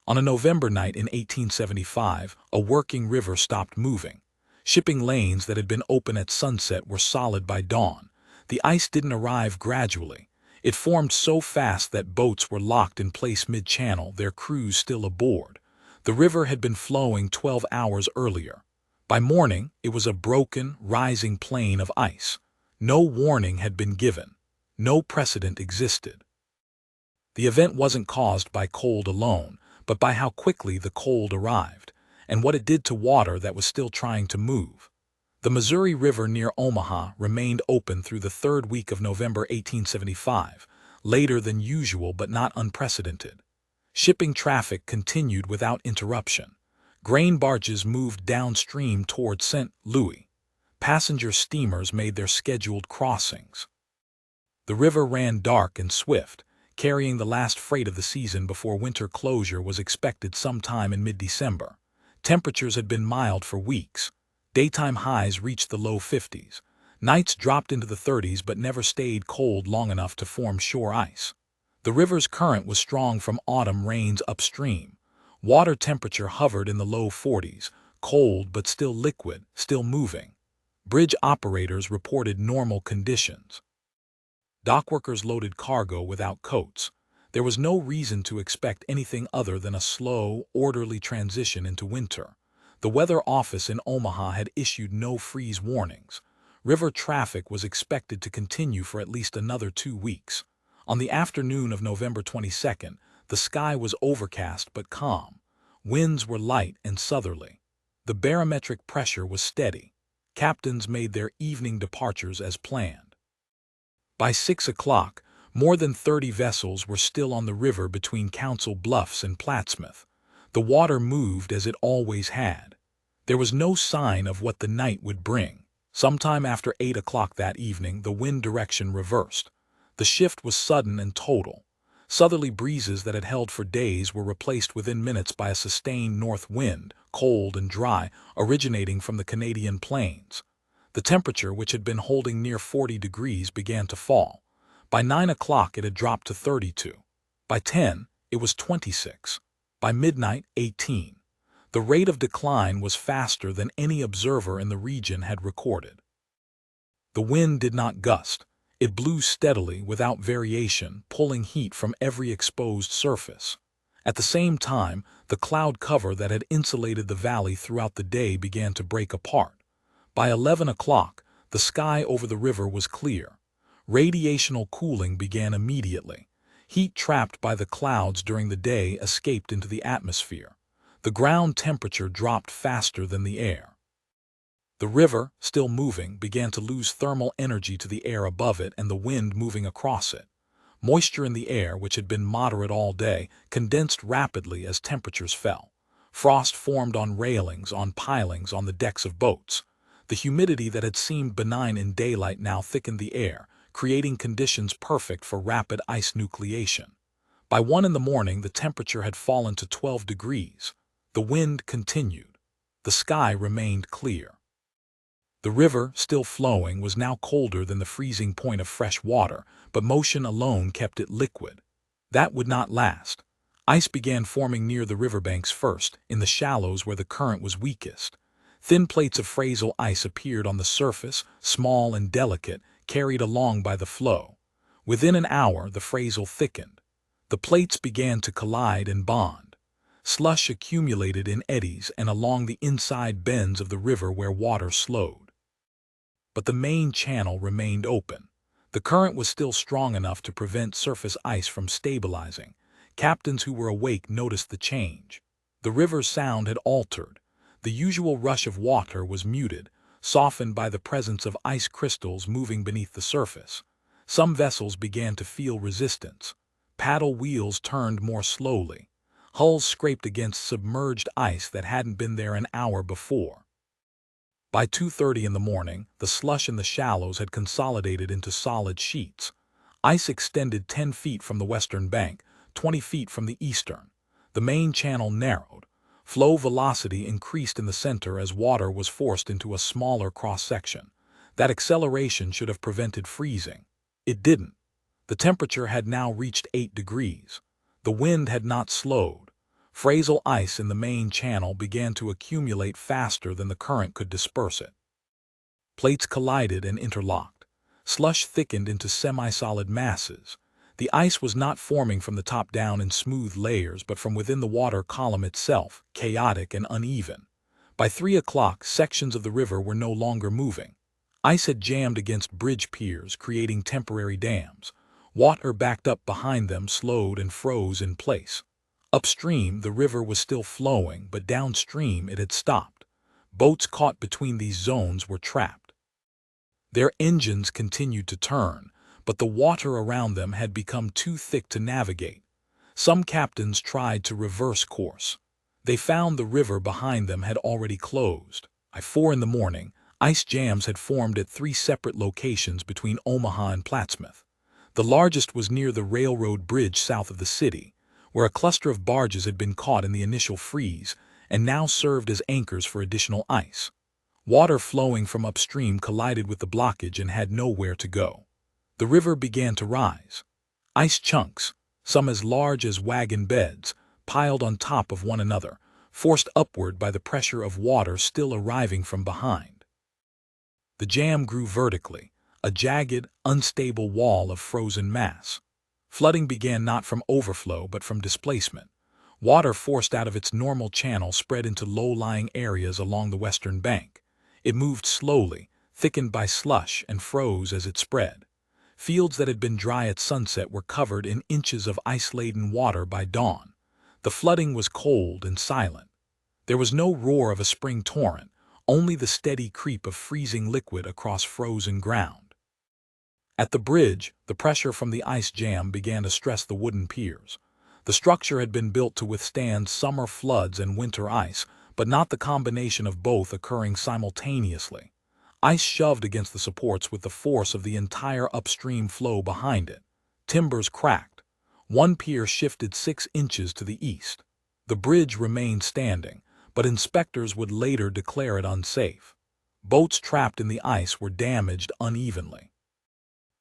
On a November night in 1875, a working river stopped moving. Shipping lanes that had been open at sunset were solid by dawn. The ice didn't arrive gradually. It formed so fast that boats were locked in place mid-channel, their crews still aboard. The river had been flowing 12 hours earlier. By morning, it was a broken, rising plain of ice. No warning had been given. No precedent existed. The event wasn't caused by cold alone, but by how quickly the cold arrived, and what it did to water that was still trying to move. The Missouri River near Omaha remained open through the third week of November 1875, later than usual but not unprecedented. Shipping traffic continued without interruption. Grain barges moved downstream toward St. Louis. Passenger steamers made their scheduled crossings. The river ran dark and swift, carrying the last freight of the season before winter closure was expected sometime in mid-December. Temperatures had been mild for weeks. Daytime highs reached the low 50s. Nights dropped into the 30s but never stayed cold long enough to form shore ice. The river's current was strong from autumn rains upstream. Water temperature hovered in the low 40s, cold but still liquid, still moving. Bridge operators reported normal conditions. Dockworkers loaded cargo without coats. There was no reason to expect anything other than a slow, orderly transition into winter. The weather office in Omaha had issued no freeze warnings. River traffic was expected to continue for at least another 2 weeks. On the afternoon of November 22nd, the sky was overcast but calm. Winds were light and southerly. The barometric pressure was steady. Captains made their evening departures as planned. By 6 o'clock, more than 30 vessels were still on the river between Council Bluffs and Plattsmouth. The water moved as it always had. There was no sign of what the night would bring. Sometime after 8 o'clock that evening, the wind direction reversed. The shift was sudden and total. Southerly breezes that had held for days were replaced within minutes by a sustained north wind, cold and dry, originating from the Canadian plains. The temperature, which had been holding near 40 degrees, began to fall. By 9 o'clock it had dropped to 32. By 10, it was 26. By midnight, 18. The rate of decline was faster than any observer in the region had recorded. The wind did not gust. It blew steadily, without variation, pulling heat from every exposed surface. At the same time, the cloud cover that had insulated the valley throughout the day began to break apart. By 11 o'clock, the sky over the river was clear. Radiational cooling began immediately. Heat trapped by the clouds during the day escaped into the atmosphere. The ground temperature dropped faster than the air. The river, still moving, began to lose thermal energy to the air above it and the wind moving across it. Moisture in the air, which had been moderate all day, condensed rapidly as temperatures fell. Frost formed on railings, on pilings, on the decks of boats. The humidity that had seemed benign in daylight now thickened the air, creating conditions perfect for rapid ice nucleation. By 1 in the morning, the temperature had fallen to 12 degrees. The wind continued. The sky remained clear. The river, still flowing, was now colder than the freezing point of fresh water, but motion alone kept it liquid. That would not last. Ice began forming near the riverbanks first, in the shallows where the current was weakest. Thin plates of fraisal ice appeared on the surface, small and delicate, carried along by the flow. Within an hour, the fraisal thickened. The plates began to collide and bond. Slush accumulated in eddies and along the inside bends of the river where water slowed. But the main channel remained open. The current was still strong enough to prevent surface ice from stabilizing. Captains who were awake noticed the change. The river's sound had altered. The usual rush of water was muted, softened by the presence of ice crystals moving beneath the surface. Some vessels began to feel resistance. Paddle wheels turned more slowly. Hulls scraped against submerged ice that hadn't been there an hour before. By 2:30 in the morning, the slush in the shallows had consolidated into solid sheets. Ice extended 10 feet from the western bank, 20 feet from the eastern. The main channel narrowed. Flow velocity increased in the center as water was forced into a smaller cross-section. That acceleration should have prevented freezing. It didn't. The temperature had now reached 8 degrees. The wind had not slowed. Fraser ice in the main channel began to accumulate faster than the current could disperse it. Plates collided and interlocked. Slush thickened into semi-solid masses. The ice was not forming from the top down in smooth layers, but from within the water column itself, chaotic and uneven. By 3 o'clock, sections of the river were no longer moving. Ice had jammed against bridge piers, creating temporary dams. Water backed up behind them, slowed and froze in place. Upstream, the river was still flowing, but downstream it had stopped. Boats caught between these zones were trapped. Their engines continued to turn, but the water around them had become too thick to navigate. Some captains tried to reverse course. They found the river behind them had already closed. By 4 in the morning, ice jams had formed at 3 separate locations between Omaha and Plattsmouth. The largest was near the railroad bridge south of the city, where a cluster of barges had been caught in the initial freeze and now served as anchors for additional ice. Water flowing from upstream collided with the blockage and had nowhere to go. The river began to rise. Ice chunks, some as large as wagon beds, piled on top of one another, forced upward by the pressure of water still arriving from behind. The jam grew vertically, a jagged, unstable wall of frozen mass. Flooding began not from overflow but from displacement. Water forced out of its normal channel spread into low-lying areas along the western bank. It moved slowly, thickened by slush, and froze as it spread. Fields that had been dry at sunset were covered in inches of ice-laden water by dawn. The flooding was cold and silent. There was no roar of a spring torrent, only the steady creep of freezing liquid across frozen ground. At the bridge, the pressure from the ice jam began to stress the wooden piers. The structure had been built to withstand summer floods and winter ice, but not the combination of both occurring simultaneously. Ice shoved against the supports with the force of the entire upstream flow behind it. Timbers cracked. One pier shifted 6 inches to the east. The bridge remained standing, but inspectors would later declare it unsafe. Boats trapped in the ice were damaged unevenly.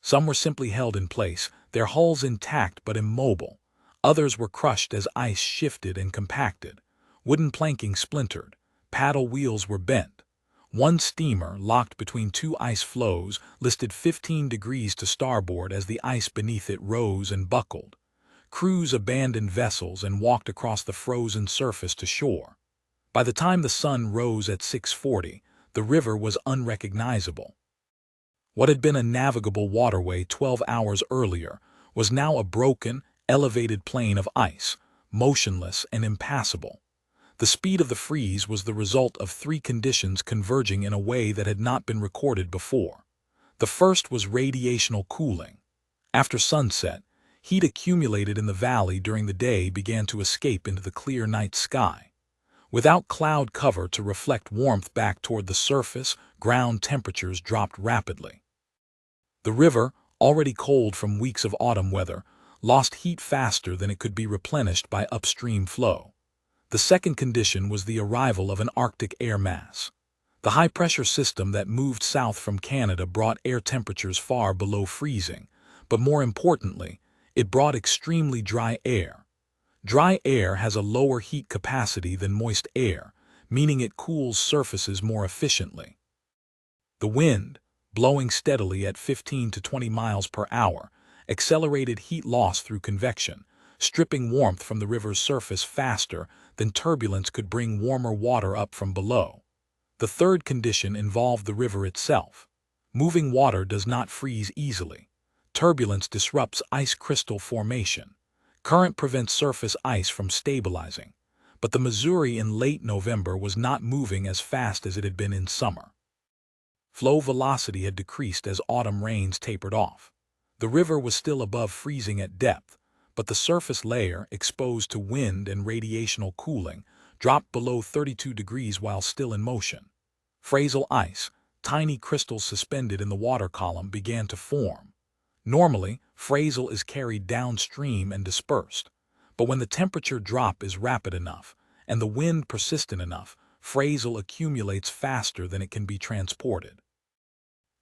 Some were simply held in place, their hulls intact but immobile. Others were crushed as ice shifted and compacted. Wooden planking splintered. Paddle wheels were bent. One steamer, locked between 2 ice floes, listed 15 degrees to starboard as the ice beneath it rose and buckled. Crews abandoned vessels and walked across the frozen surface to shore. By the time the sun rose at 6:40, the river was unrecognizable. What had been a navigable waterway 12 hours earlier was now a broken, elevated plain of ice, motionless and impassable. The speed of the freeze was the result of 3 conditions converging in a way that had not been recorded before. The first was radiational cooling. After sunset, heat accumulated in the valley during the day began to escape into the clear night sky. Without cloud cover to reflect warmth back toward the surface, ground temperatures dropped rapidly. The river, already cold from weeks of autumn weather, lost heat faster than it could be replenished by upstream flow. The second condition was the arrival of an Arctic air mass. The high-pressure system that moved south from Canada brought air temperatures far below freezing, but more importantly, it brought extremely dry air. Dry air has a lower heat capacity than moist air, meaning it cools surfaces more efficiently. The wind, blowing steadily at 15 to 20 miles per hour, accelerated heat loss through convection, stripping warmth from the river's surface faster than turbulence could bring warmer water up from below. The third condition involved the river itself. Moving water does not freeze easily. Turbulence disrupts ice crystal formation. Current prevents surface ice from stabilizing. But the Missouri in late November was not moving as fast as it had been in summer. Flow velocity had decreased as autumn rains tapered off. The river was still above freezing at depth, but the surface layer, exposed to wind and radiational cooling, dropped below 32 degrees while still in motion. Fraser ice, tiny crystals suspended in the water column, began to form. Normally, Fraser is carried downstream and dispersed, but when the temperature drop is rapid enough and the wind persistent enough, Fraser accumulates faster than it can be transported.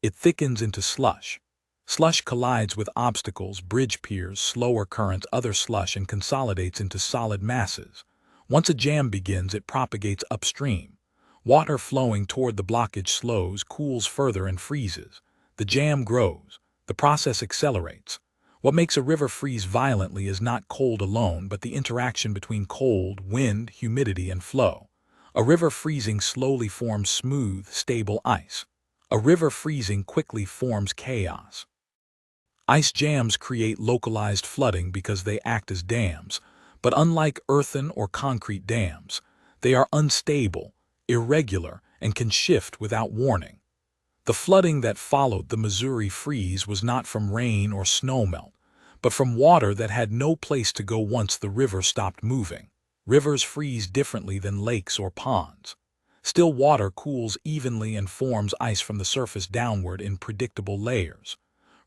It thickens into slush. Slush collides with obstacles, bridge piers, slower currents, other slush, and consolidates into solid masses. Once a jam begins, it propagates upstream. Water flowing toward the blockage slows, cools further, and freezes. The jam grows. The process accelerates. What makes a river freeze violently is not cold alone, but the interaction between cold, wind, humidity, and flow. A river freezing slowly forms smooth, stable ice. A river freezing quickly forms chaos. Ice jams create localized flooding because they act as dams, but unlike earthen or concrete dams, they are unstable, irregular, and can shift without warning. The flooding that followed the Missouri freeze was not from rain or snowmelt, but from water that had no place to go once the river stopped moving. Rivers freeze differently than lakes or ponds. Still water cools evenly and forms ice from the surface downward in predictable layers.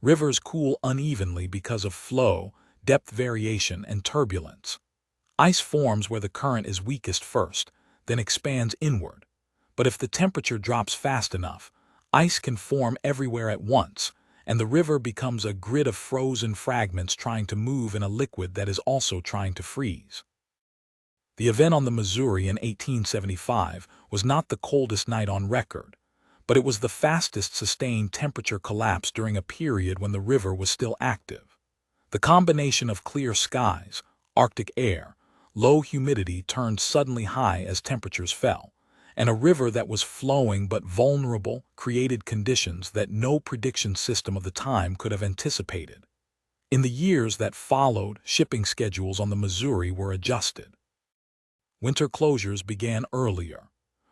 Rivers cool unevenly because of flow, depth variation, and turbulence. Ice forms where the current is weakest first, then expands inward. But if the temperature drops fast enough, ice can form everywhere at once, and the river becomes a grid of frozen fragments trying to move in a liquid that is also trying to freeze. The event on the Missouri in 1875 was not the coldest night on record, but it was the fastest sustained temperature collapse during a period when the river was still active. The combination of clear skies, Arctic air, low humidity turned suddenly high as temperatures fell, and a river that was flowing but vulnerable created conditions that no prediction system of the time could have anticipated. In the years that followed, shipping schedules on the Missouri were adjusted. Winter closures began earlier.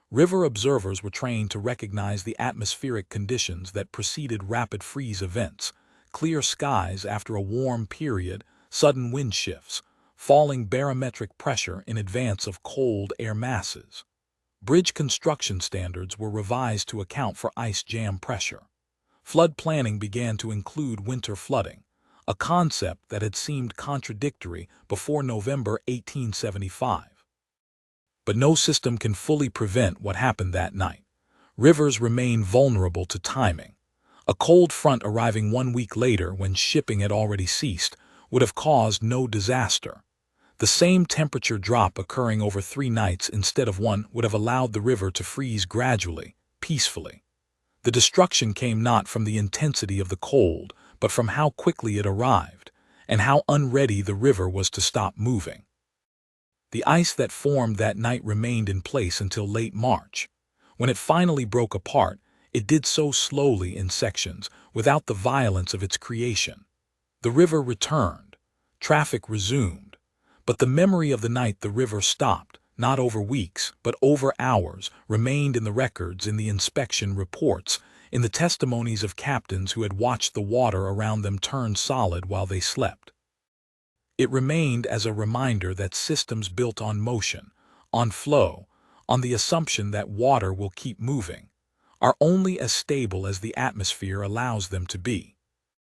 River observers were trained to recognize the atmospheric conditions that preceded rapid freeze events: clear skies after a warm period, sudden wind shifts, falling barometric pressure in advance of cold air masses. Bridge construction standards were revised to account for ice jam pressure. Flood planning began to include winter flooding, a concept that had seemed contradictory before November 1875. But no system can fully prevent what happened that night. Rivers remain vulnerable to timing. A cold front arriving 1 week later, when shipping had already ceased, would have caused no disaster. The same temperature drop occurring over 3 nights instead of one would have allowed the river to freeze gradually, peacefully. The destruction came not from the intensity of the cold, but from how quickly it arrived, and how unready the river was to stop moving. The ice that formed that night remained in place until late March. When it finally broke apart, it did so slowly in sections, without the violence of its creation. The river returned. Traffic resumed. But the memory of the night the river stopped, not over weeks, but over hours, remained in the records, in the inspection reports, in the testimonies of captains who had watched the water around them turn solid while they slept. It remained as a reminder that systems built on motion, on flow, on the assumption that water will keep moving, are only as stable as the atmosphere allows them to be.